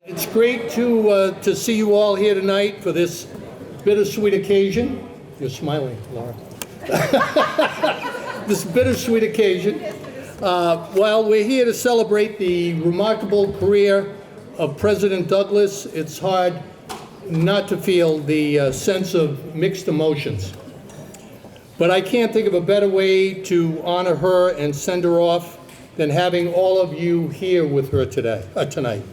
It's great to see you all here tonight for this bittersweet occasion. You're smiling, Laura. This bittersweet occasion. While we're here to celebrate the remarkable career of President Douglas, it's hard not to feel the sense of mixed emotions. But I can't think of a better way to honor her and send her off than having all of you here with her tonight.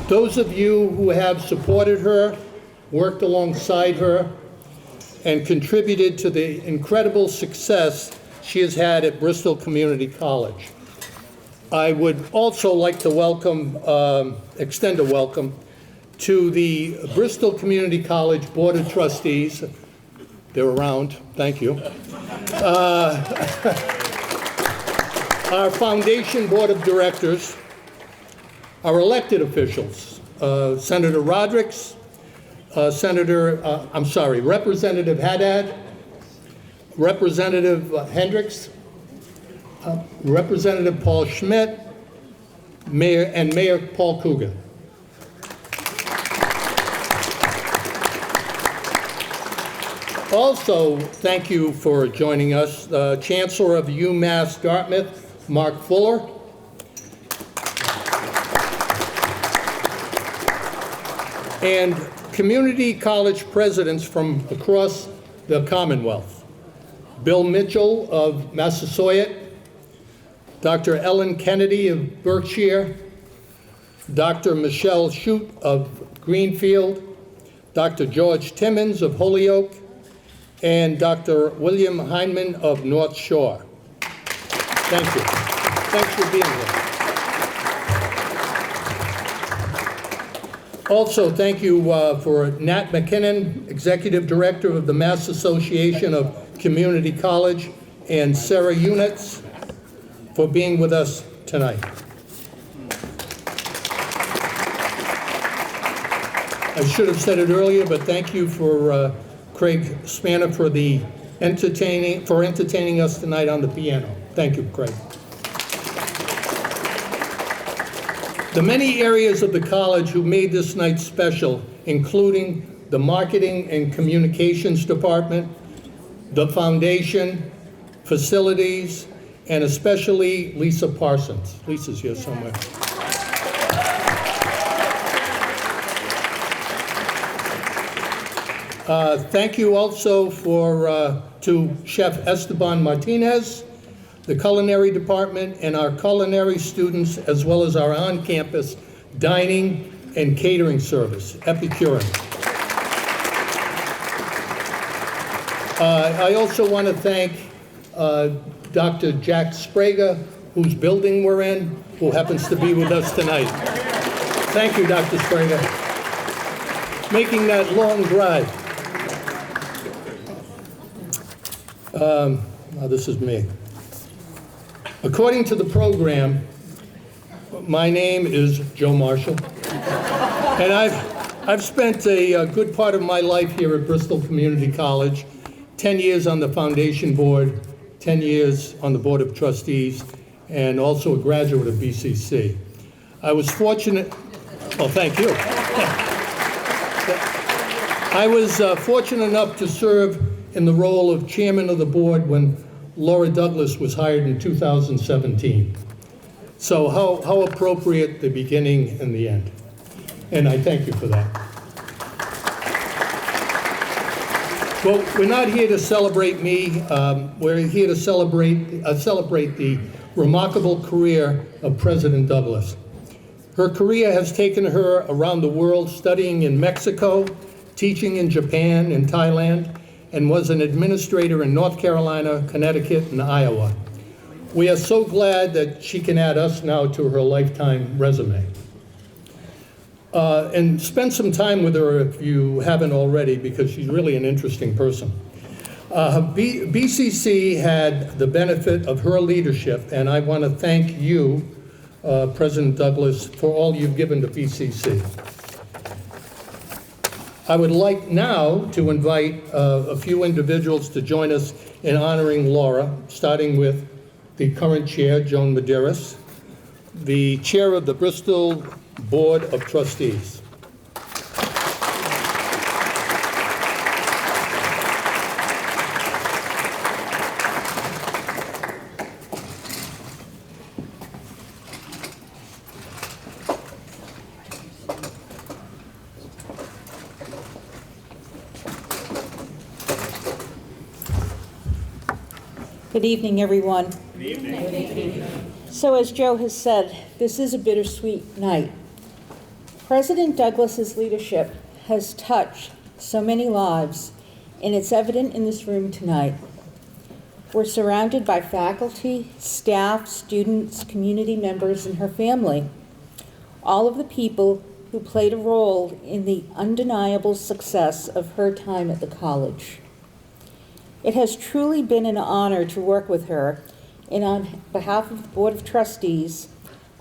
Those of you who have supported her, worked alongside her, and contributed to the incredible success she has had at Bristol Community College. I would also like to extend a welcome to the Bristol Community College Board of Trustees. They're around, thank you. Our Foundation Board of Directors, our elected officials, Senator Rodericks, Representative Haddad, Representative Hendricks, Representative Paul Schmidt, Mayor Paul Coogan. Also, thank you for joining us, Chancellor of UMass Dartmouth, Mark Fuller, and community college presidents from across the Commonwealth. Bill Mitchell of Massasoit, Dr. Ellen Kennedy of Berkshire, Dr. Michelle Shute of Greenfield, Dr. George Timmons of Holyoke, and Dr. William Heineman of North Shore. Thank you. Thanks for being here. Also, thank you for Nat McKinnon, Executive Director of the Mass Association of Community College, and Sarah Unitz for being with us tonight. I should have said it earlier, but thank you for Craig Spanner for entertaining us tonight on the piano. Thank you, Craig. The many areas of the college who made this night special, including the Marketing and Communications Department, the Foundation, facilities, and especially Lisa Parsons. Lisa's here somewhere. Thank you also to Chef Esteban Martinez, the Culinary Department, and our culinary students, as well as our on-campus dining and catering service, Epicurean. I also want to thank Dr. Jack Sprague, whose building we're in, who happens to be with us tonight. Thank you, Dr. Sprague, making that long drive. This is me. According to the program, my name is Joe Marshall, and I've spent a good part of my life here at Bristol Community College, 10 years on the Foundation Board, 10 years on the Board of Trustees, and also a graduate of BCC. I was fortunate, well, thank you. I was fortunate enough to serve in the role of chairman of the board when Laura Douglas was hired in 2017. So how appropriate the beginning and the end. And I thank you for that. Well, we're not here to celebrate me. We're here to celebrate the remarkable career of President Douglas. Her career has taken her around the world, studying in Mexico, teaching in Japan and Thailand, and was an administrator in North Carolina, Connecticut, and Iowa. We are so glad that she can add us now to her lifetime resume. And spend some time with her if you haven't already, because she's really an interesting person. BCC had the benefit of her leadership, and I want to thank you, President Douglas, for all you've given to BCC. I would like now to invite a few individuals to join us in honoring Laura, starting with the current chair, Joan Medeiros, the chair of the Bristol Board of Trustees. Good evening, everyone. Good evening. Good evening. So as Joe has said, this is a bittersweet night. President Douglas's leadership has touched so many lives, and it's evident in this room tonight. We're surrounded by faculty, staff, students, community members, and her family, all of the people who played a role in the undeniable success of her time at the college. It has truly been an honor to work with her, and on behalf of the Board of Trustees,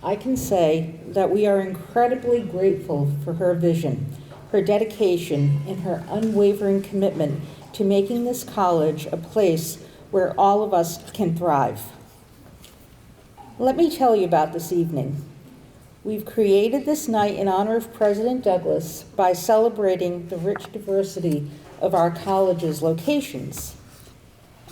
I can say that we are incredibly grateful for her vision, her dedication, and her unwavering commitment to making this college a place where all of us can thrive. Let me tell you about this evening. We've created this night in honor of President Douglas by celebrating the rich diversity of our college's locations.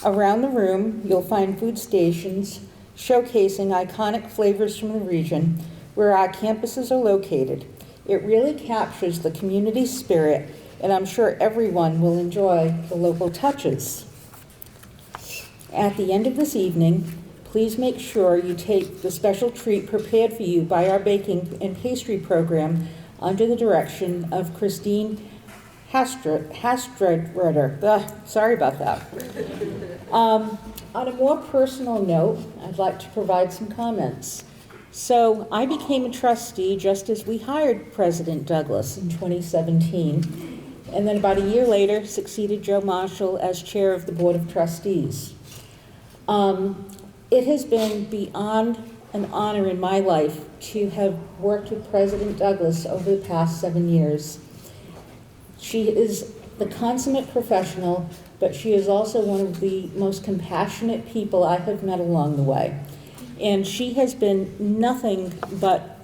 Around the room, you'll find food stations showcasing iconic flavors from the region where our campuses are located. It really captures the community spirit, and I'm sure everyone will enjoy the local touches. At the end of this evening, please make sure you take the special treat prepared for you by our baking and pastry program under the direction of Christine Hastredreder. Sorry about that. On a more personal note, I'd like to provide some comments. So I became a trustee just as we hired President Douglas in 2017, and then about a year later succeeded Joe Marshall as chair of the Board of Trustees. It has been beyond an honor in my life to have worked with President Douglas over the past 7 years. She is the consummate professional, but she is also one of the most compassionate people I have met along the way. And she has been nothing but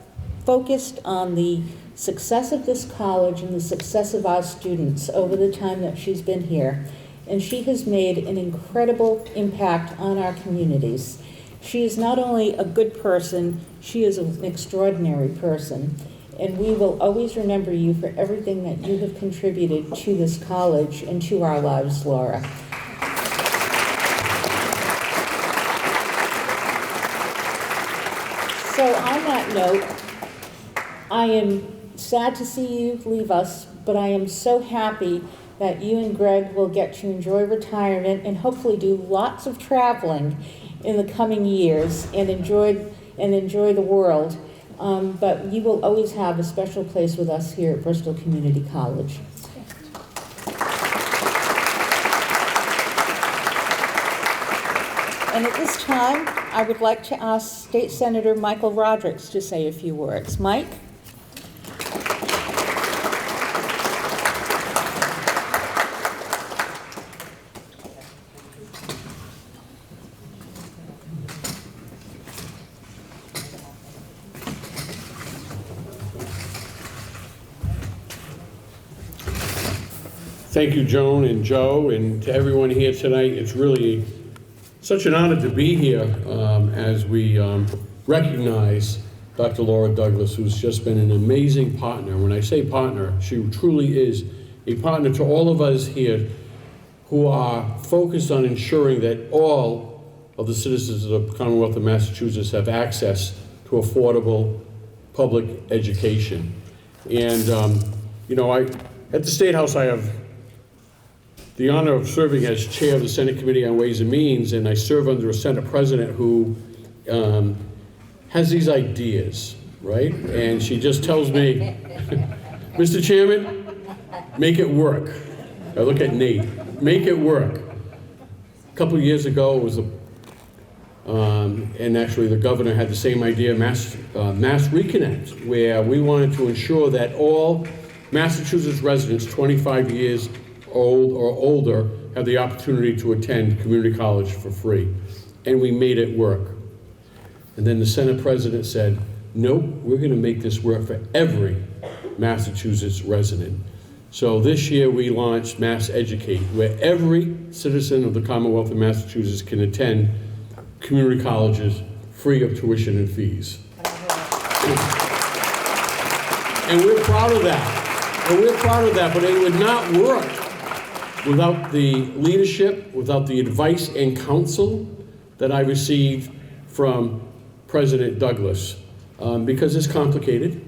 focused on the success of this college and the success of our students over the time that she's been here. And she has made an incredible impact on our communities. She is not only a good person, she is an extraordinary person. And we will always remember you for everything that you have contributed to this college and to our lives, Laura. So on that note, I am sad to see you leave us, but I am so happy that you and Greg will get to enjoy retirement and hopefully do lots of traveling in the coming years and enjoy the world. But you will always have a special place with us here at Bristol Community College. And at this time, I would like to ask State Senator Michael Rodrigues to say a few words. Mike? Thank you, Joan and Joe, and to everyone here tonight. It's really such an honor to be here as we recognize Dr. Laura Douglas, who's just been an amazing partner. When I say partner, she truly is a partner to all of us here who are focused on ensuring that all of the citizens of the Commonwealth of Massachusetts have access to affordable public education. And, at the State House, I have the honor of serving as chair of the Senate Committee on Ways and Means, and I serve under a Senate president who has these ideas, right? And she just tells me, Mr. Chairman, make it work. I look at Nate, make it work. A couple of years ago, it was and actually the governor had the same idea, Mass Reconnect, where we wanted to ensure that all Massachusetts residents 25 years old or older have the opportunity to attend community college for free. And we made it work. And then the Senate president said, nope, we're going to make this work for every Massachusetts resident. So this year we launched Mass Educate, where every citizen of the Commonwealth of Massachusetts can attend community colleges free of tuition and fees. And we're proud of that. And we're proud of that, but it would not work without the leadership, without the advice and counsel that I received from President Douglas. Because it's complicated.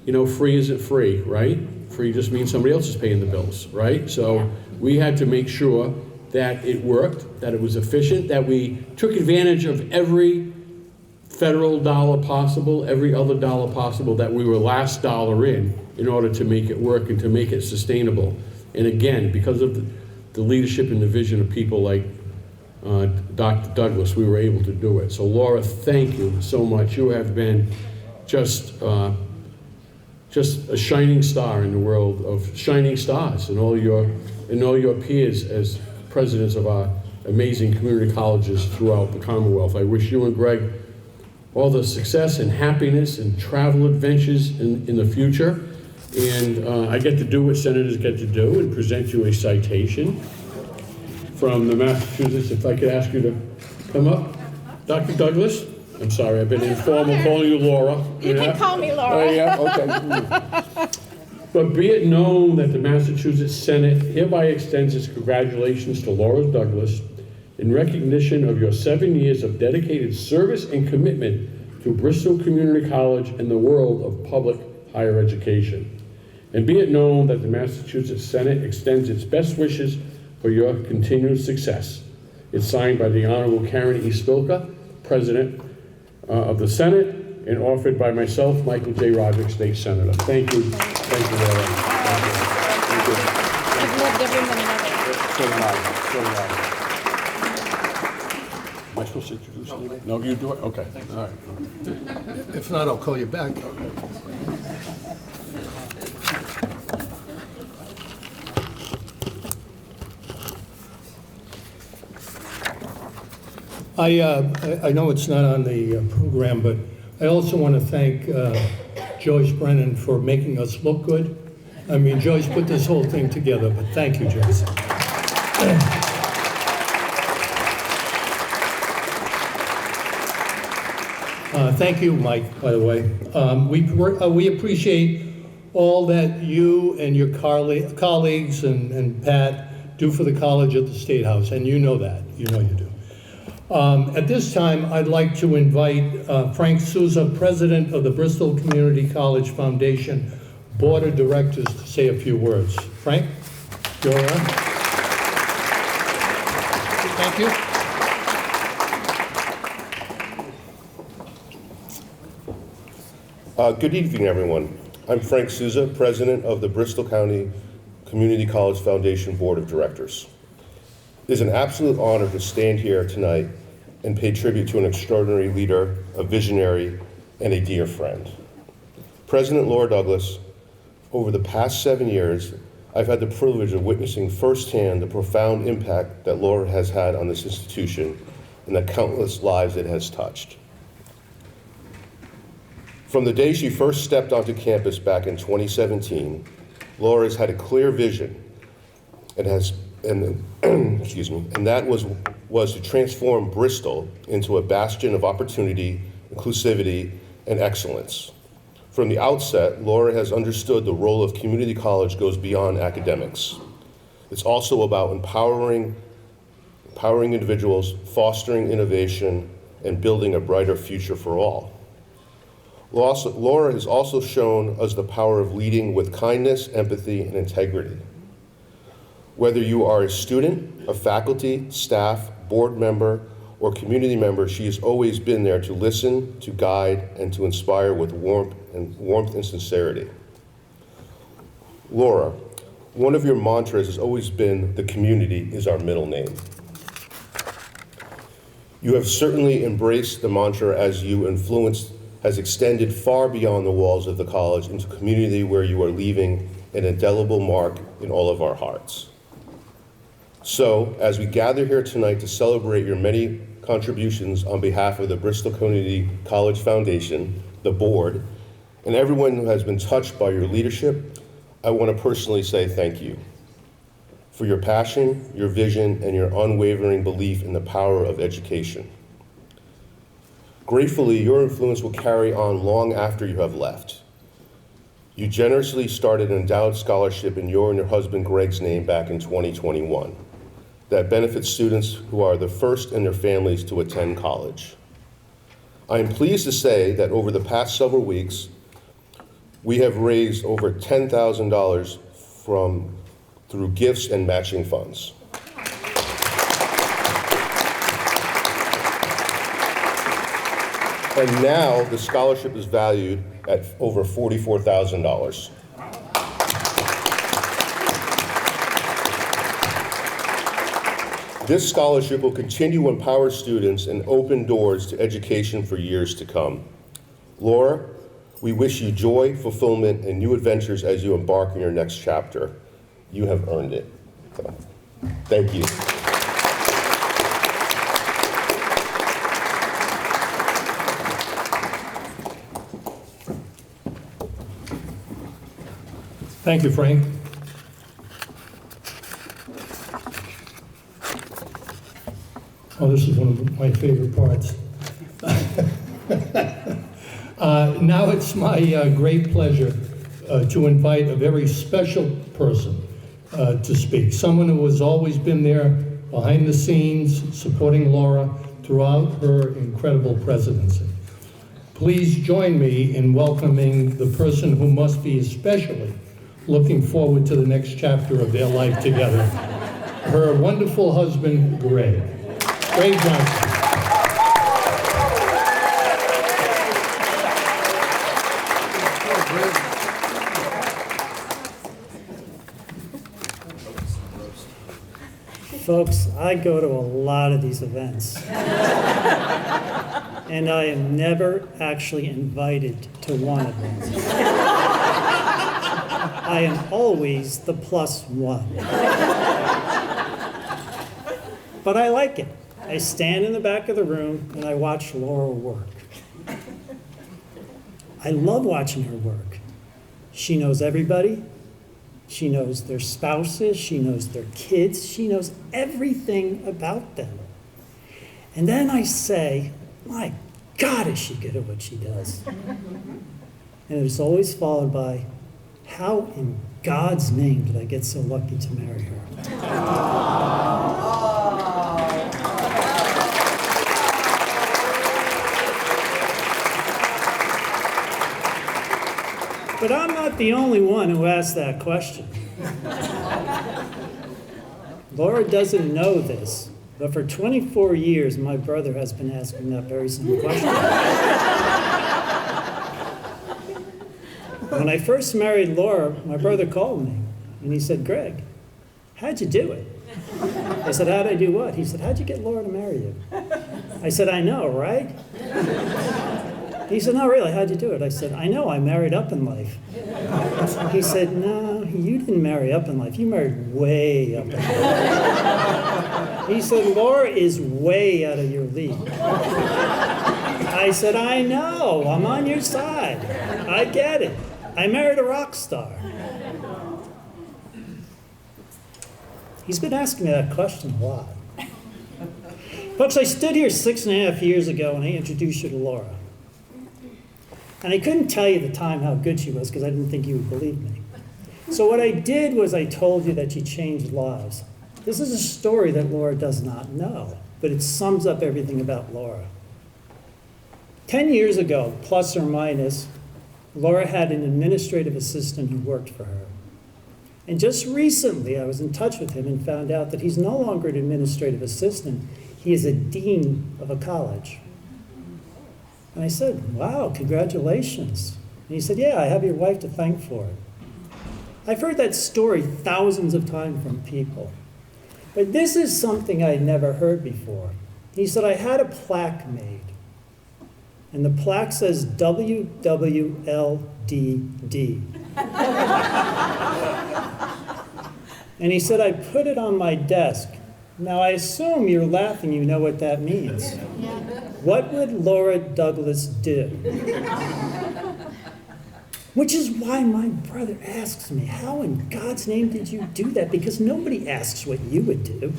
You know, free isn't free, right? Free just means somebody else is paying the bills, right? So we had to make sure that it worked, that it was efficient, that we took advantage of every federal dollar possible, every other dollar possible, that we were last dollar in order to make it work and to make it sustainable. And again, because of the leadership and the vision of people like Dr. Douglas, we were able to do it. So Laura, thank you so much. You have been just a shining star in the world of shining stars, and all your peers as presidents of our amazing community colleges throughout the Commonwealth. I wish you and Greg all the success and happiness and travel adventures in the future. And I get to do what senators get to do and present you a citation from the Massachusetts. If I could ask you to come up, Dr. Douglas. I'm sorry, I've been informal calling you Laura. You can call me Laura. Oh, yeah, okay. But be it known that the Massachusetts Senate hereby extends its congratulations to Laura Douglas in recognition of your 7 years of dedicated service and commitment to Bristol Community College and the world of public higher education. And be it known that the Massachusetts Senate extends its best wishes for your continued success. It's signed by the Honorable Karen E. Spilka, President of the Senate, and offered by myself, Michael J. Roderick, State Senator. Thank you. Thank you, Laura. Thank you. I've loved every minute of it. So am I. So am I. Am I supposed to introduce you? No, you do it? Okay. All right. If not, I'll call you back. I know it's not on the program, but I also want to thank Joyce Brennan for making us look good. I mean, Joyce put this whole thing together, but thank you, Joyce. Thank you, Mike, by the way. We appreciate all that you and your colleagues and Pat do for the college at the State House, and you know that. You know you do. At this time, I'd like to invite Frank Souza, President of the Bristol Community College Foundation Board of Directors, to say a few words. Frank, you're on. Thank you. Good evening, everyone. I'm Frank Souza, President of the Bristol County Community College Foundation Board of Directors. It is an absolute honor to stand here tonight and pay tribute to an extraordinary leader, a visionary, and a dear friend. President Laura Douglas, over the past 7 years, I've had the privilege of witnessing firsthand the profound impact that Laura has had on this institution and the countless lives it has touched. From the day she first stepped onto campus back in 2017, Laura has had a clear vision and that was to transform Bristol into a bastion of opportunity, inclusivity, and excellence. From the outset, Laura has understood the role of community college goes beyond academics. It's also about empowering individuals, fostering innovation, and building a brighter future for all. Laura has also shown us the power of leading with kindness, empathy, and integrity. Whether you are a student, a faculty, staff, board member, or community member, she has always been there to listen, to guide, and to inspire with warmth and sincerity. Laura, one of your mantras has always been, "The community is our middle name." You have certainly embraced the mantra as your influence has extended far beyond the walls of the college into a community where you are leaving an indelible mark in all of our hearts. So, as we gather here tonight to celebrate your many contributions on behalf of the Bristol Community College Foundation, the board, and everyone who has been touched by your leadership, I want to personally say thank you for your passion, your vision, and your unwavering belief in the power of education. Gratefully, your influence will carry on long after you have left. You generously started an endowed scholarship in your and your husband Greg's name back in 2021 that benefits students who are the first in their families to attend college. I am pleased to say that over the past several weeks, we have raised over $10,000 through gifts and matching funds. And now the scholarship is valued at over $44,000. This scholarship will continue to empower students and open doors to education for years to come. Laura, we wish you joy, fulfillment, and new adventures as you embark on your next chapter. You have earned it. So, thank you. Thank you, Frank. Oh, this is one of my favorite parts. Now it's my great pleasure to invite a very special person to speak, someone who has always been there behind the scenes, supporting Laura throughout her incredible presidency. Please join me in welcoming the person who must be especially looking forward to the next chapter of their life together, her wonderful husband, Greg. Greg Johnson. Folks, I go to a lot of these events. And I am never actually invited to one of them. I am always the +1. But I like it. I stand in the back of the room and I watch Laura work. I love watching her work. She knows everybody. She knows their spouses. She knows their kids. She knows everything about them. And then I say, my God, is she good at what she does? And it's always followed by, how in God's name did I get so lucky to marry her? But I'm not the only one who asked that question. Laura doesn't know this, but for 24 years, my brother has been asking that very same question. When I first married Laura, my brother called me, and he said, Greg, how'd you do it? I said, how'd I do what? He said, how'd you get Laura to marry you? I said, I know, right? He said, no, really, how'd you do it? I said, I know, I married up in life. He said, no, you didn't marry up in life. You married way up in life. He said, Laura is way out of your league. I said, I know, I'm on your side. I get it. I married a rock star. He's been asking me that question a lot. Folks, I stood here 6.5 years ago and I introduced you to Laura. And I couldn't tell you at the time how good she was because I didn't think you would believe me. So what I did was I told you that she changed lives. This is a story that Laura does not know, but it sums up everything about Laura. 10 years ago, plus or minus, Laura had an administrative assistant who worked for her. And just recently, I was in touch with him and found out that he's no longer an administrative assistant. He is a dean of a college. And I said, wow, congratulations. And he said, yeah, I have your wife to thank for it. I've heard that story thousands of times from people. But this is something I'd never heard before. He said, I had a plaque made. And the plaque says WWLDD. And he said, I put it on my desk. Now, I assume you're laughing, you know what that means. What would Laura Douglas do? Which is why my brother asks me, how in God's name did you do that? Because nobody asks what you would do.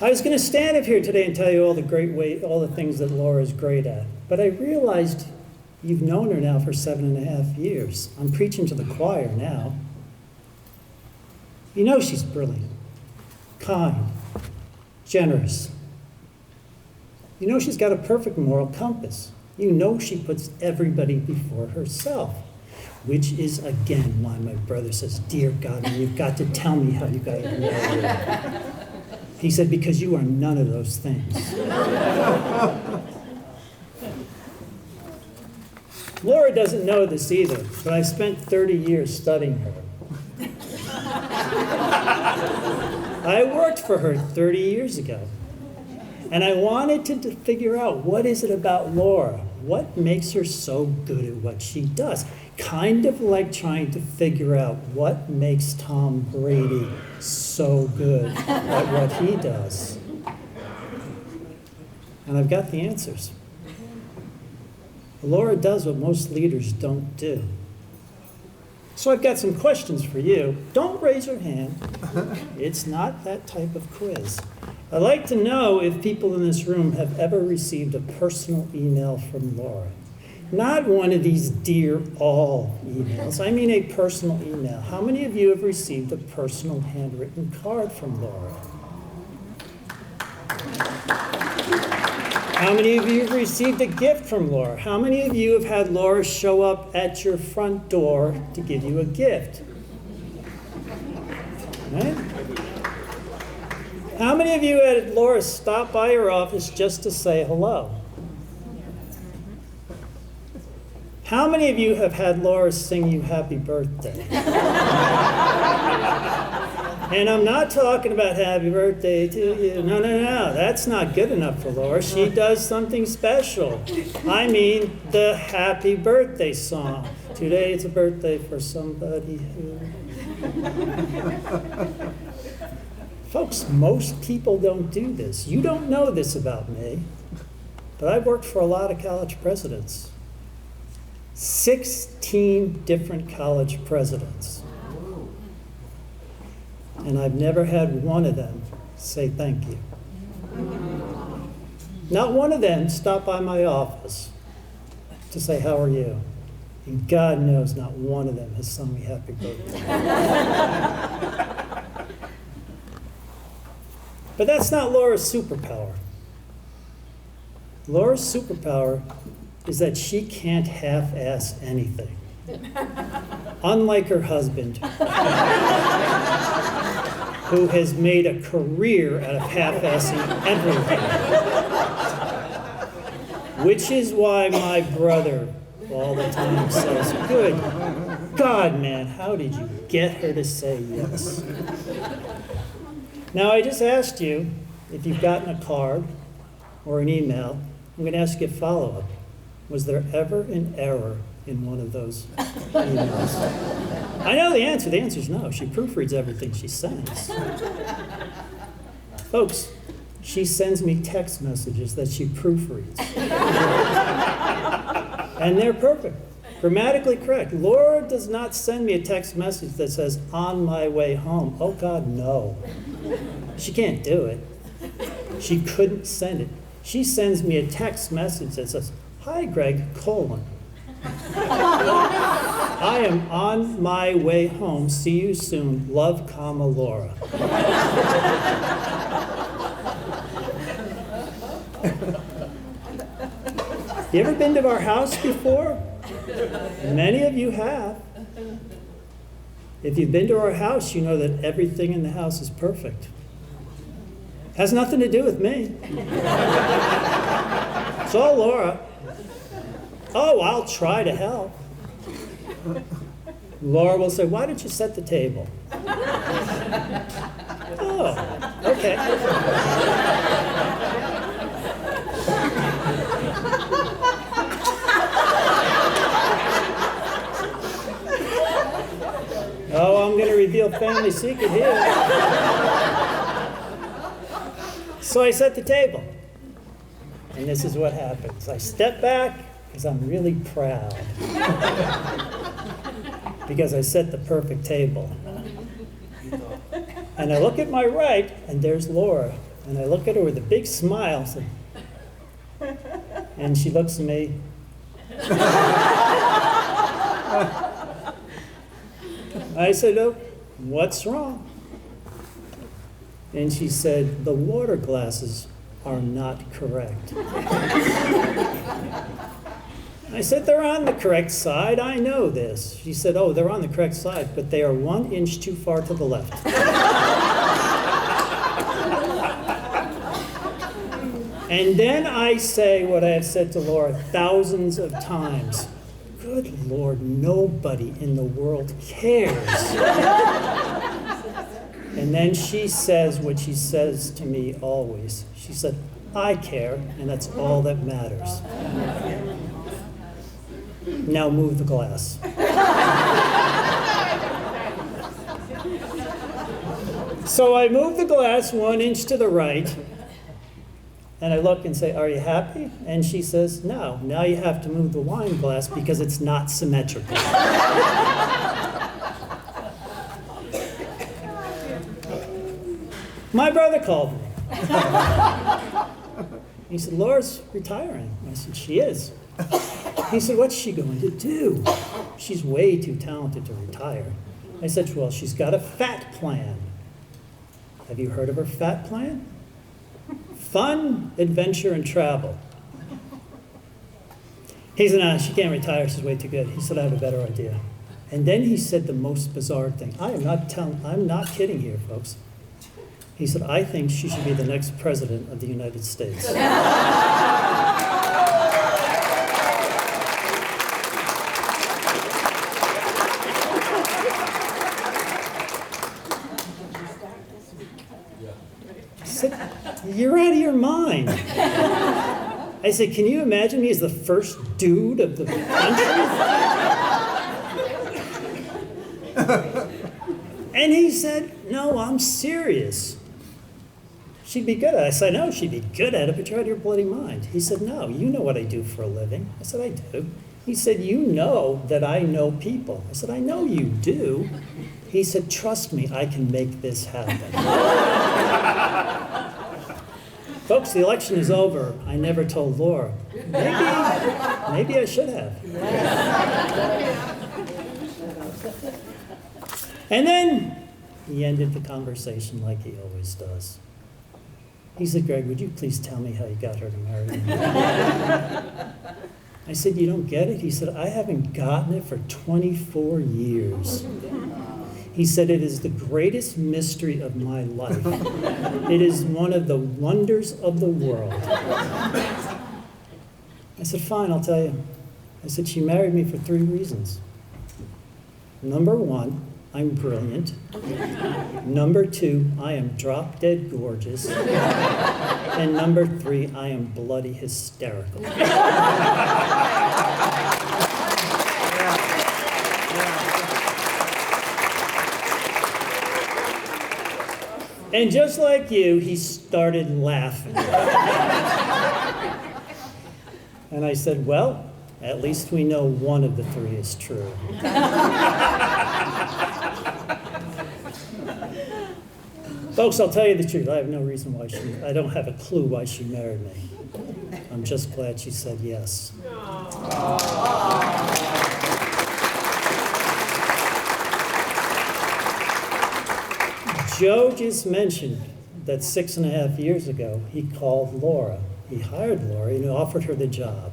I was going to stand up here today and tell you all the things that Laura's great at, but I realized you've known her now for 7.5 years. I'm preaching to the choir now. You know she's brilliant, kind, generous. You know she's got a perfect moral compass. You know she puts everybody before herself, which is, again, why my brother says, dear God, you've got to tell me how you got to do that. He said, because you are none of those things. Laura doesn't know this either, but I spent 30 years studying her. I worked for her 30 years ago. And I wanted to figure out, what is it about Laura? What makes her so good at what she does? Kind of like trying to figure out what makes Tom Brady so good at what he does. And I've got the answers. Laura does what most leaders don't do. So I've got some questions for you. Don't raise your hand. It's not that type of quiz. I'd like to know if people in this room have ever received a personal email from Laura. Not one of these dear all emails. I mean a personal email. How many of you have received a personal handwritten card from Laura? How many of you have received a gift from Laura? How many of you have had Laura show up at your front door to give you a gift? Right? How many of you had Laura stop by your office just to say hello? How many of you have had Laura sing you happy birthday? And I'm not talking about happy birthday to you. No, no, no. That's not good enough for Laura. She does something special. I mean the happy birthday song. Today it's a birthday for somebody who... Folks, most people don't do this. You don't know this about me, but I've worked for a lot of college presidents. 16 different college presidents. And I've never had one of them say thank you. Not one of them stopped by my office to say, how are you? And God knows not one of them has sung me happy birthday. But that's not Laura's superpower. Laura's superpower is that she can't half-ass anything. Unlike her husband, who has made a career out of half-assing everything. Which is why my brother all the time says, good God, man, how did you get her to say yes? Now, I just asked you if you've gotten a card or an email. I'm going to ask you a follow-up. Was there ever an error in one of those emails? I know the answer. The answer is no. She proofreads everything she sends. Folks, she sends me text messages that she proofreads. And they're perfect. Grammatically correct. Laura does not send me a text message that says, on my way home. Oh, God, no. She can't do it. She couldn't send it. She sends me a text message that says, hi, Greg, : I am on my way home. See you soon. Love, Laura. You ever been to our house before? Many of you have. If you've been to our house, you know that everything in the house is perfect. Has nothing to do with me. It's all Laura. Oh, I'll try to help. Laura will say, why don't you set the table? Oh, okay. Oh, I'm going to reveal family secret here. So I set the table. And this is what happens. I step back because I'm really proud. Because I set the perfect table. And I look at my right, and there's Laura. And I look at her with a big smile. And she looks at me. I said, "Oh, what's wrong?" And she said, "The water glasses are not correct." I said, "They're on the correct side. I know this." She said, "Oh, they're on the correct side, but they are 1 inch too far to the left." And then I say what I have said to Laura thousands of times. Good Lord, nobody in the world cares. And then she says what she says to me always. She said, "I care, and that's all that matters." Now move the glass. So I move the glass 1 inch to the right, and I look and say, "Are you happy?" And she says, "No, now you have to move the wine glass because it's not symmetrical." My brother called me. He said, "Laura's retiring." I said, "She is." He said, "What's she going to do? She's way too talented to retire." I said, "Well, she's got a FAT plan." Have you heard of her FAT plan? Fun, adventure, and travel. He said, "Nah, she can't retire. She's way too good." He said, "I have a better idea." And then he said the most bizarre thing. I'm not kidding here, folks. He said, "I think she should be the next president of the United States." I said, "You're out of your mind." I said, "Can you imagine me as the first dude of the country?" And he said, "No, I'm serious. She'd be good at it." I said, "No, she'd be good at it, but you're out of your bloody mind." He said, "No, you know what I do for a living." I said, "I do." He said, "You know that I know people." I said, "I know you do." He said, "Trust me, I can make this happen." Folks, the election is over. I never told Laura. Maybe I should have. And then he ended the conversation like he always does. He said, "Greg, would you please tell me how you got her to marry me?" I said, "You don't get it?" He said, "I haven't gotten it for 24 years. He said, "It is the greatest mystery of my life. It is one of the wonders of the world." I said, "Fine, I'll tell you." I said, "She married me for 3 reasons. Number 1, I'm brilliant. Number 2, I am drop dead gorgeous. And number 3, I am bloody hysterical." And just like you, he started laughing. And I said, "Well, at least we know one of the 3 is true." Folks, I'll tell you the truth. I have no reason why I don't have a clue why she married me. I'm just glad she said yes. Joe just mentioned that 6.5 years ago, he called Laura. He hired Laura and he offered her the job.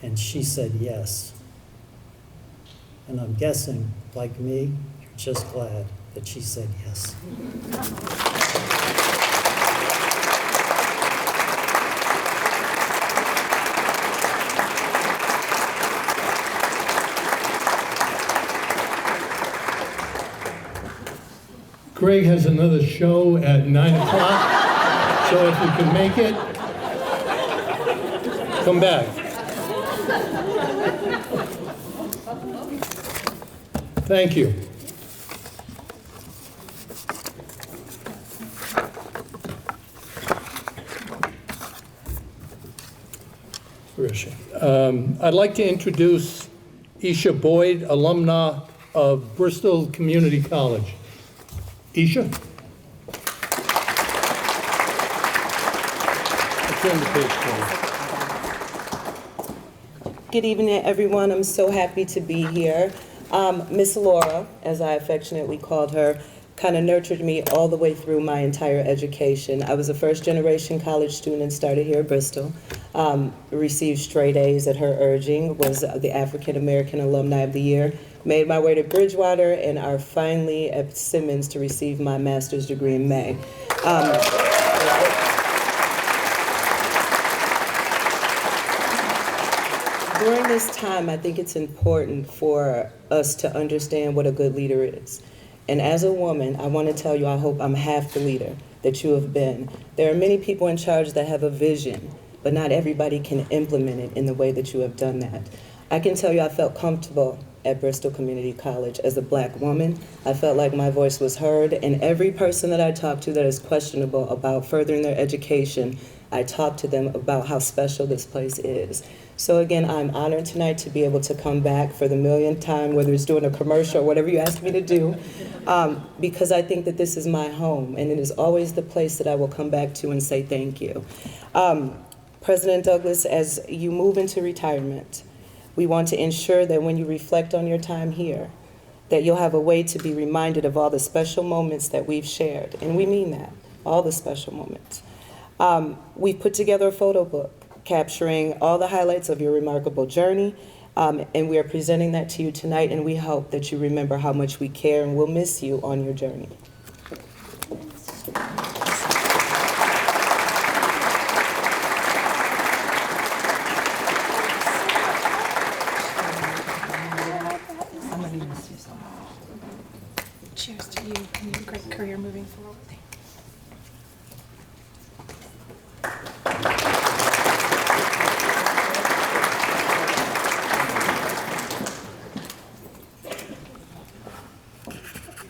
And she said yes. And I'm guessing, like me, you're just glad that she said yes. Greg has another show at 9 o'clock, so if you can make it, come back. Thank you. Where is she? I'd like to introduce Isha Boyd, alumna of Bristol Community College. Isha? Turn the page for me. Good evening, everyone. I'm so happy to be here. Miss Laura, as I affectionately called her, kind of nurtured me all the way through my entire education. I was a first-generation college student and started here at Bristol. Received straight A's at her urging, was the African American Alumni of the Year. Made my way to Bridgewater and are finally at Simmons to receive my master's degree in May. During this time, I think it's important for us to understand what a good leader is. And as a woman, I want to tell you, I hope I'm half the leader that you have been. There are many people in charge that have a vision, but not everybody can implement it in the way that you have done that. I can tell you I felt comfortable at Bristol Community College as a Black woman. I felt like my voice was heard, and every person that I talk to that is questionable about furthering their education, I talk to them about how special this place is. So again, I'm honored tonight to be able to come back for the millionth time, whether it's doing a commercial or whatever you ask me to do, because I think that this is my home, and it is always the place that I will come back to and say thank you. President Douglas, as you move into retirement, we want to ensure that when you reflect on your time here, that you'll have a way to be reminded of all the special moments that we've shared, and we mean that, all the special moments. We've put together a photo book capturing all the highlights of your remarkable journey, and we are presenting that to you tonight, and we hope that you remember how much we care and will miss you on your journey. Cheers to you and your great career moving forward.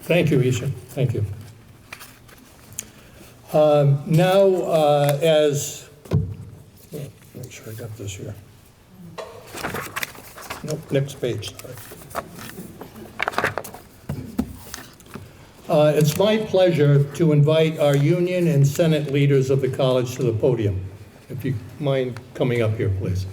Thank you, Isha. Thank you. Now, make sure I got this here. Nope, next page, sorry. It's my pleasure to invite our union and Senate leaders of the college to the podium. If you mind coming up here, please.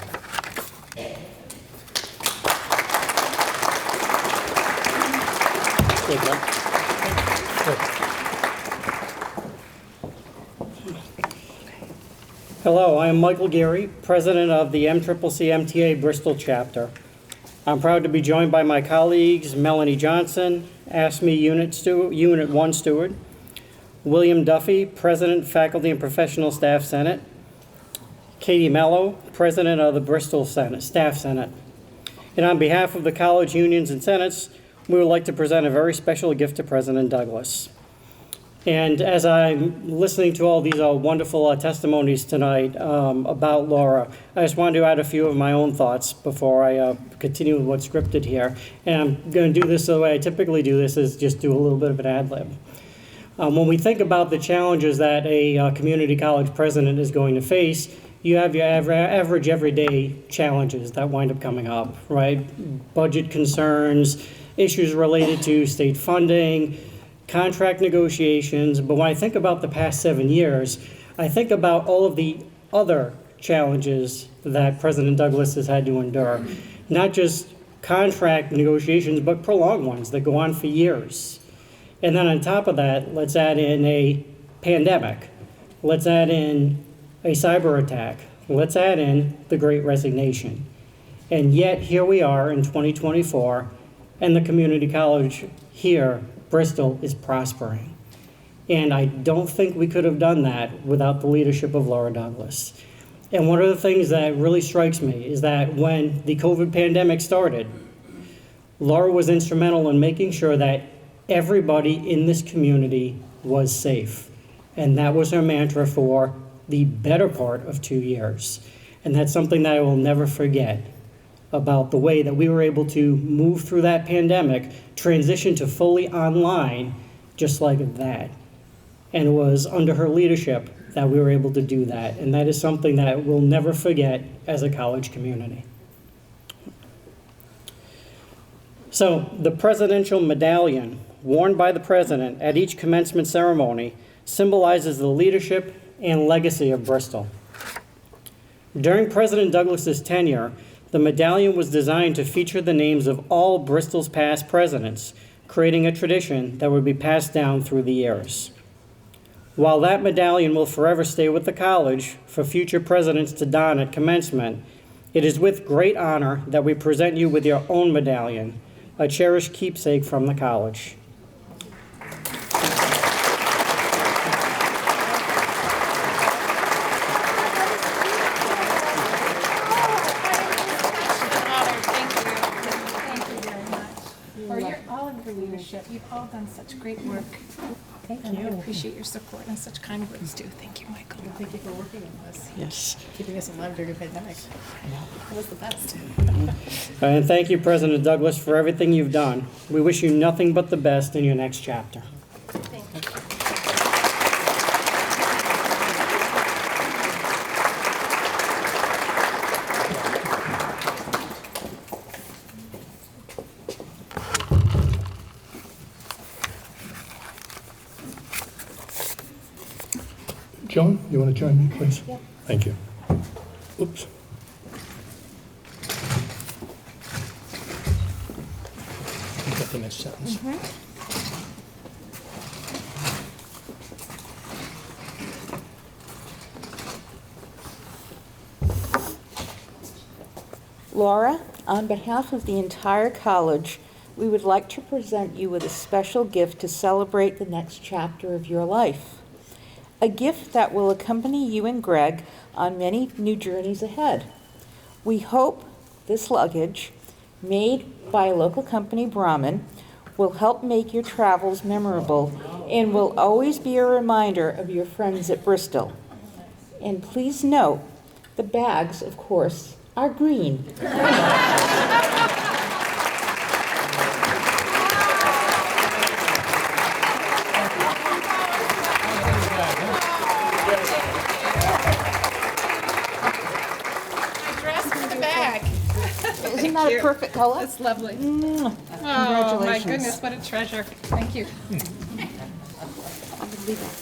Hello, I am Michael Geary, President of the MCCC MTA Bristol chapter. I'm proud to be joined by my colleagues Melanie Johnson, ASME Unit 1 Steward, William Duffy, President, Faculty and Professional Staff Senate, Katie Mello, President of the Bristol Senate, Staff Senate. And on behalf of the college unions and senates, we would like to present a very special gift to President Douglas. And as I'm listening to all these wonderful testimonies tonight about Laura, I just wanted to add a few of my own thoughts before I continue with what's scripted here. And I'm going to do this the way I typically do this, is just do a little bit of an ad lib. When we think about the challenges that a community college president is going to face, you have your average everyday challenges that wind up coming up, right? Budget concerns, issues related to state funding, contract negotiations. But when I think about the past 7 years, I think about all of the other challenges that President Douglas has had to endure. Not just contract negotiations, but prolonged ones that go on for years. And then on top of that, let's add in a pandemic. Let's add in a cyber attack. Let's add in the Great Resignation. And yet here we are in 2024, and the community college here, Bristol, is prospering. And I don't think we could have done that without the leadership of Laura Douglas. And one of the things that really strikes me is that when the COVID pandemic started, Laura was instrumental in making sure that everybody in this community was safe. And that was her mantra for the better part of 2 years. And that's something that I will never forget about the way that we were able to move through that pandemic, transition to fully online, just like that. And it was under her leadership that we were able to do that, and that is something that we'll never forget as a college community. So, the presidential medallion worn by the president at each commencement ceremony symbolizes the leadership and legacy of Bristol. During President Douglas's tenure, the medallion was designed to feature the names of all Bristol's past presidents, creating a tradition that would be passed down through the years. While that medallion will forever stay with the college for future presidents to don at commencement, it is with great honor that we present you with your own medallion, a cherished keepsake from the college. All of your leadership. You've all done such great work. Thank you. I appreciate your support and such kind words too. Thank you, Michael. Thank you for working with us. Yes. Keeping us alive during a pandemic. It was the best. And thank you, President Douglas, for everything you've done. We wish you nothing but the best in your next chapter. Joan, you want to join me, please? Yeah. Thank you. Oops. You got the next sentence. Laura, on behalf of the entire college, we would like to present you with a special gift to celebrate the next chapter of your life. A gift that will accompany you and Greg on many new journeys ahead. We hope this luggage, made by a local company, Brahmin, will help make your travels memorable and will always be a reminder of your friends at Bristol. And please note, the bags, of course, are green. Isn't that a perfect color? That's lovely. Congratulations. Oh, my goodness, what a treasure. Thank you.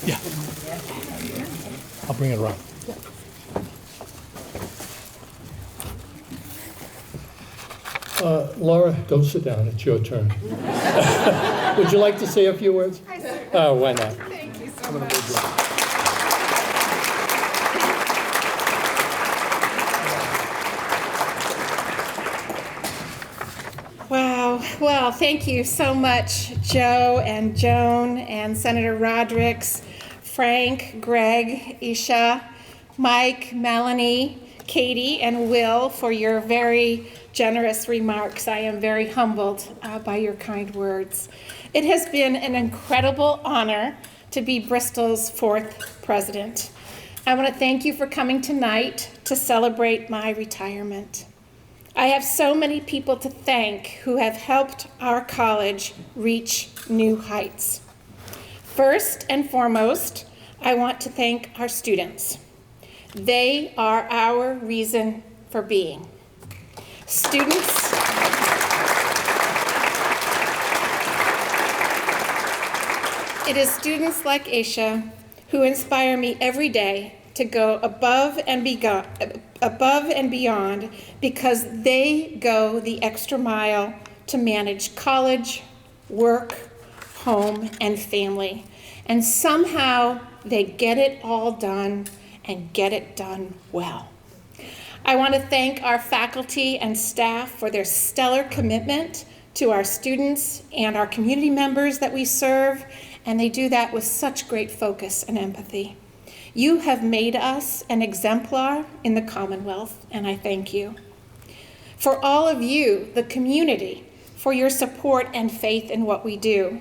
Yeah. I'll bring it around. Laura, don't sit down. It's your turn. Would you like to say a few words? Oh, why not? Thank you so much. Wow. Well, thank you so much, Joe and Joan and Senator Rodericks, Frank, Greg, Isha, Mike, Melanie, Katie, and Will for your very generous remarks. I am very humbled by your kind words. It has been an incredible honor to be Bristol's 4th president. I want to thank you for coming tonight to celebrate my retirement. I have so many people to thank who have helped our college reach new heights. First and foremost, I want to thank our students. They are our reason for being. Students, it is students like Aisha who inspire me every day to go above and beyond because they go the extra mile to manage college, work, home, and family. And somehow they get it all done and get it done well. I want to thank our faculty and staff for their stellar commitment to our students and our community members that we serve, and they do that with such great focus and empathy. You have made us an exemplar in the Commonwealth, and I thank you. For all of you, the community, for your support and faith in what we do.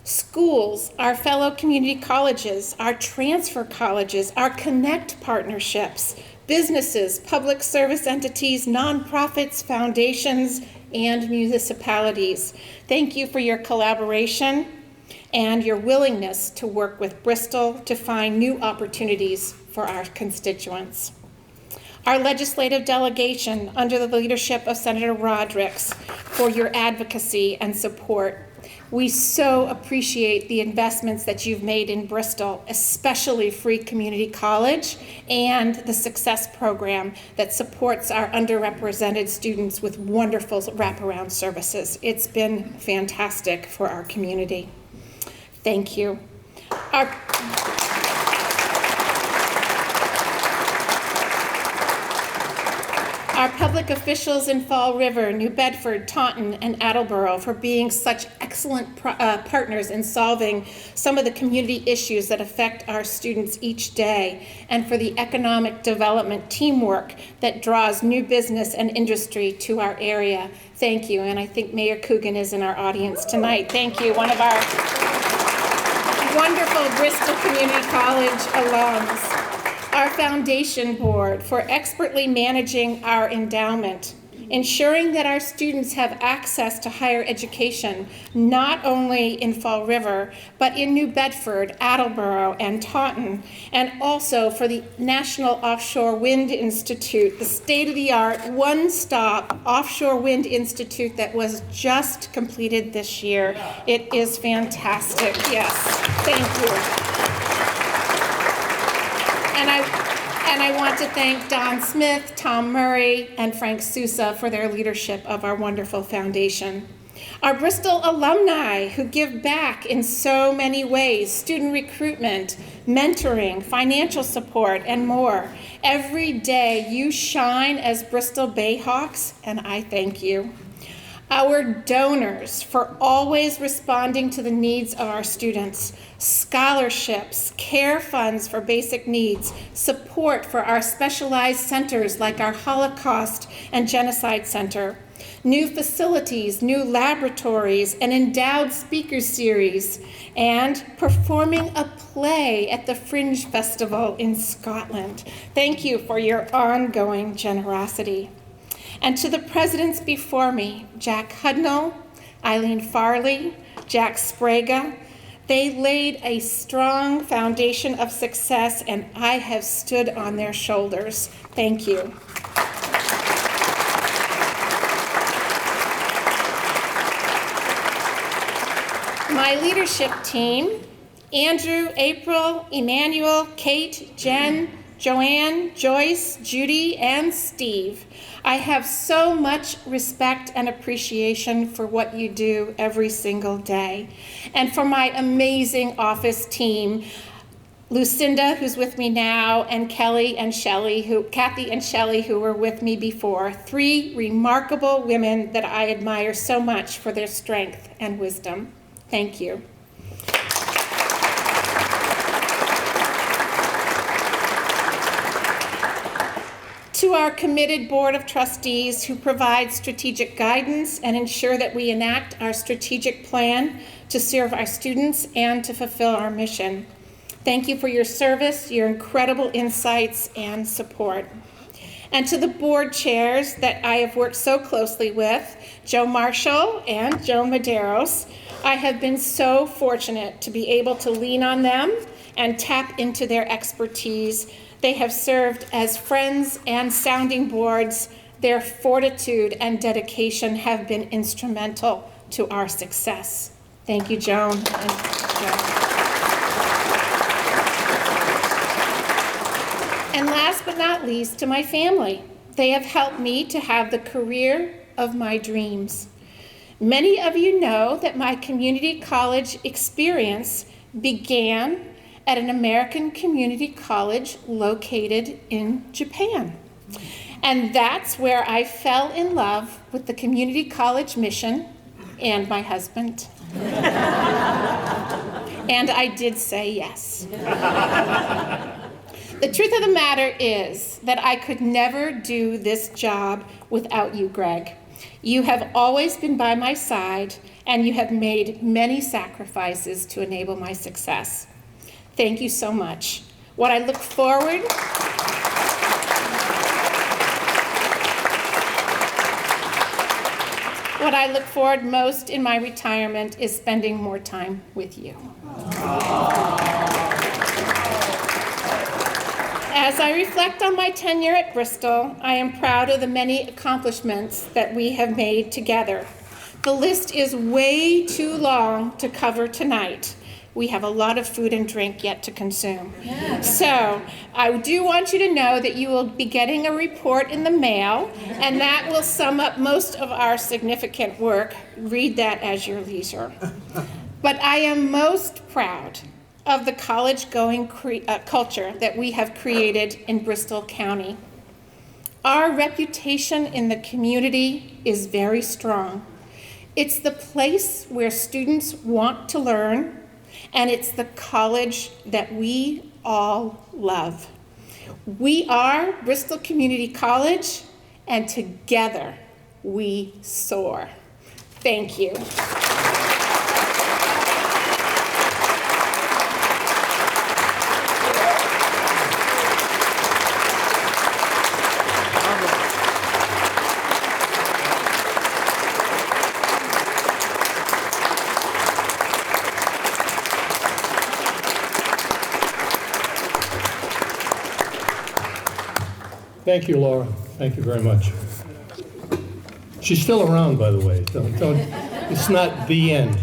Schools, our fellow community colleges, our transfer colleges, our Connect partnerships, businesses, public service entities, nonprofits, foundations, and municipalities. Thank you for your collaboration and your willingness to work with Bristol to find new opportunities for our constituents. Our legislative delegation, under the leadership of Senator Rodrigues, for your advocacy and support. We so appreciate the investments that you've made in Bristol, especially Free Community College and the Success Program that supports our underrepresented students with wonderful wraparound services. It's been fantastic for our community. Thank you. Our public officials in Fall River, New Bedford, Taunton, and Attleboro for being such excellent partners in solving some of the community issues that affect our students each day, and for the economic development teamwork that draws new business and industry to our area. Thank you, and I think Mayor Coogan is in our audience tonight. Thank you, one of our wonderful Bristol Community College alums. Our foundation board for expertly managing our endowment, ensuring that our students have access to higher education, not only in Fall River, but in New Bedford, Attleboro, and Taunton, and also for the National Offshore Wind Institute, the state-of-the-art one-stop offshore wind institute that was just completed this year. It is fantastic, yes, thank you. And I want to thank Don Smith, Tom Murray, and Frank Sousa for their leadership of our wonderful foundation. Our Bristol alumni who give back in so many ways, student recruitment, mentoring, financial support, and more. Every day you shine as Bristol Bayhawks, and I thank you. Our donors for always responding to the needs of our students, scholarships, care funds for basic needs, support for our specialized centers like our Holocaust and Genocide Center, new facilities, new laboratories, an endowed speaker series, and performing a play at the Fringe Festival in Scotland. Thank you for your ongoing generosity. And to the presidents before me, Jack Hudnall, Eileen Farley, Jack Sprague, they laid a strong foundation of success, and I have stood on their shoulders. Thank you. My leadership team, Andrew, April, Emmanuel, Kate, Jen, Joanne, Joyce, Judy, and Steve. I have so much respect and appreciation for what you do every single day. And for my amazing office team, Lucinda, who's with me now, and Kathy and Shelley, who were with me before. 3 remarkable women that I admire so much for their strength and wisdom. Thank you. To our committed Board of Trustees who provide strategic guidance and ensure that we enact our strategic plan to serve our students and to fulfill our mission. Thank you for your service, your incredible insights, and support. And to the board chairs that I have worked so closely with, Joe Marshall and Joe Medeiros, I have been so fortunate to be able to lean on them and tap into their expertise. They have served as friends and sounding boards. Their fortitude and dedication have been instrumental to our success. Thank you, Joan and Joe. And last but not least, to my family. They have helped me to have the career of my dreams. Many of you know that my community college experience began at an American community college located in Japan. And that's where I fell in love with the community college mission and my husband. And I did say yes. The truth of the matter is that I could never do this job without you, Greg. You have always been by my side, and you have made many sacrifices to enable my success. Thank you so much. What I look forward what I look forward most in my retirement is spending more time with you. As I reflect on my tenure at Bristol, I am proud of the many accomplishments that we have made together. The list is way too long to cover tonight. We have a lot of food and drink yet to consume. So I do want you to know that you will be getting a report in the mail, and that will sum up most of our significant work. Read that as your leisure. But I am most proud of the college-going culture that we have created in Bristol County. Our reputation in the community is very strong. It's the place where students want to learn, and it's the college that we all love. We are Bristol Community College, and together we soar. Thank you. Thank you, Laura. Thank you very much. She's still around, by the way. It's not the end.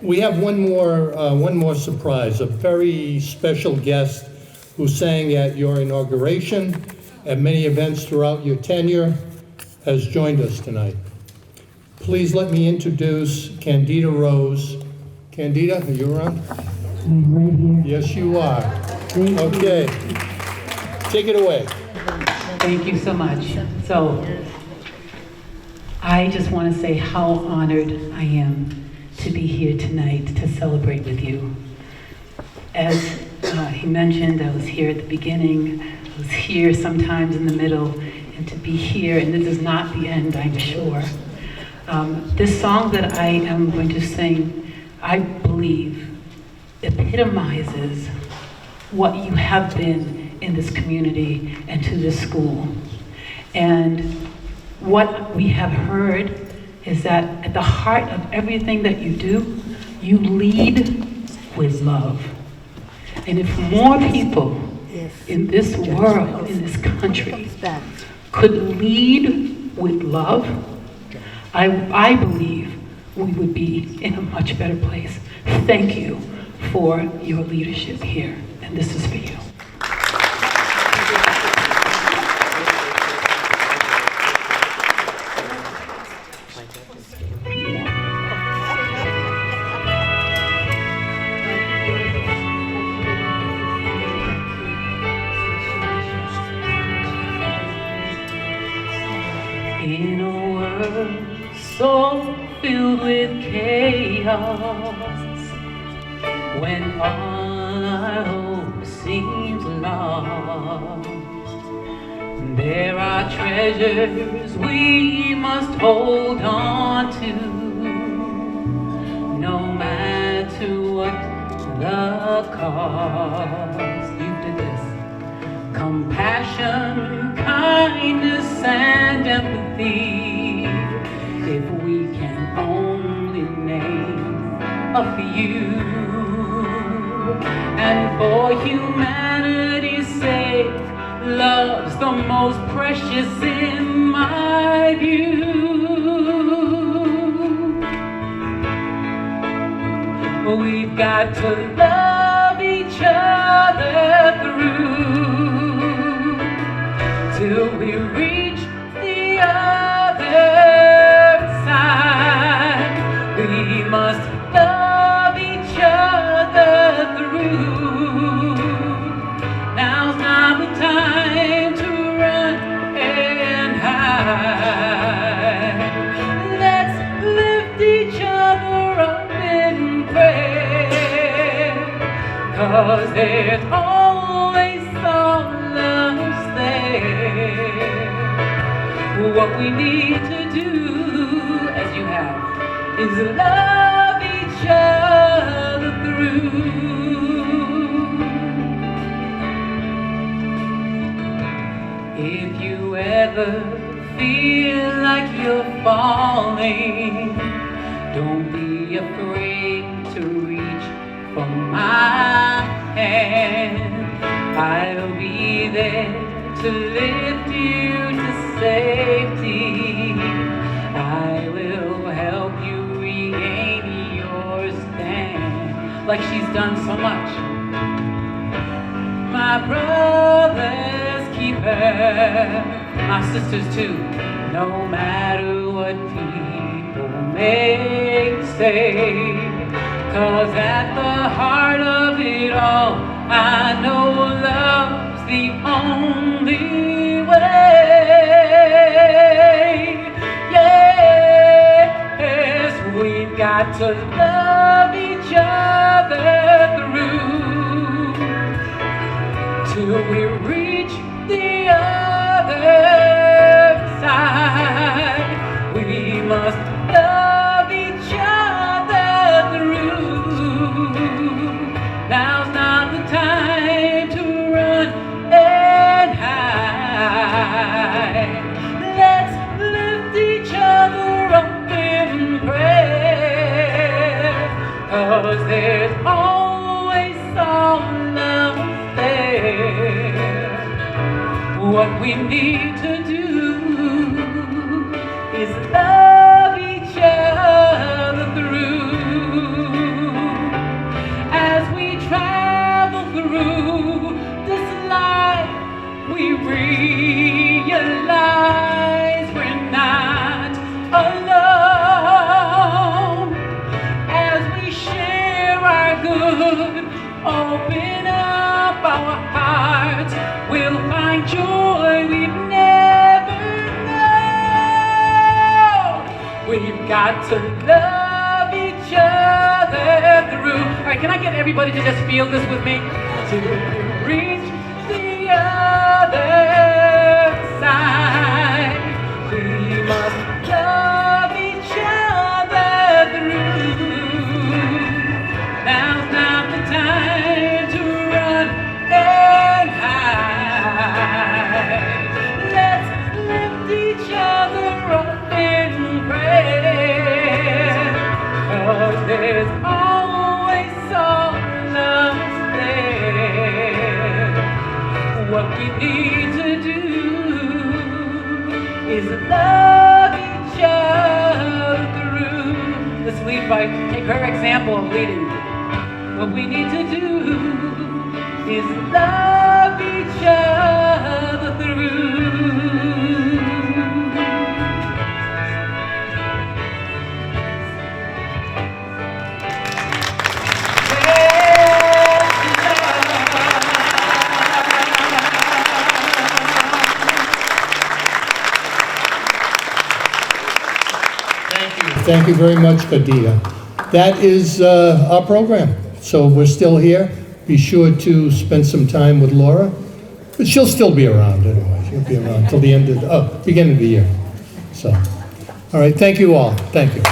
We have one more surprise. A very special guest who sang at your inauguration, at many events throughout your tenure, has joined us tonight. Please let me introduce Candida Rose. Candida, are you around? I'm right here. Yes, you are. Thank you. Okay. Take it away. Thank you so much. So, I just want to say how honored I am to be here tonight to celebrate with you. As he mentioned, I was here at the beginning, I was here sometimes in the middle, and to be here, and this is not the end, I'm sure. This song that I am going to sing, I believe, epitomizes what you have been in this community and to this school. And what we have heard is that at the heart of everything that you do, you lead with love. And if more people in this world, in this country, could lead with love, I believe we would be in a much better place. Thank you for your leadership here, and this is for you. In a world so filled with chaos, when all our hope seems lost, there are treasures we must hold on to, no matter what the cost. You did this. Compassion, kindness, and empathy, if we can only name a few. And for humanity's sake, love's the most precious in my view. We've got to love each other through till we reach the other side. We must love each other through. Now's not the time to run and hide. Let's lift each other up in prayer, 'cause there's always solace there. What we need to do, as you have, is love each other through. If you ever feel like you're falling, don't be afraid to reach for my hand. I'll be there to lift you to safety. I will help you regain your stand, like she's done so much. My brother's keeper, my sisters too, no matter what people may say. 'Cause at the heart of it all, I know love's the only way. Yes, we've got to love each other through till we reach the other side. We must love each other through. Now's not the time to run and hide. Let's lift each other up in prayer, 'cause there's always some love there. What we need to do is love each other through. As we travel through this life, we realize we're not alone. As we share our good, open up our hearts, we'll find joy we've never known. We've got to love each other through. All right, can I get everybody to just feel this with me? To reach the other side, we must love each other through. Now's not the time to run and hide. Let's lift each other up in prayer, 'cause there's always some love there. What we need to do is love each other through. Let's lead by, take her example of leading. What we need to do is love each other through. Thank you very much, Khadija. That is our program. So we're still here. Be sure to spend some time with Laura. But she'll still be around anyway. She'll be around till the end of the, beginning of the year. So, all right, thank you all. Thank you.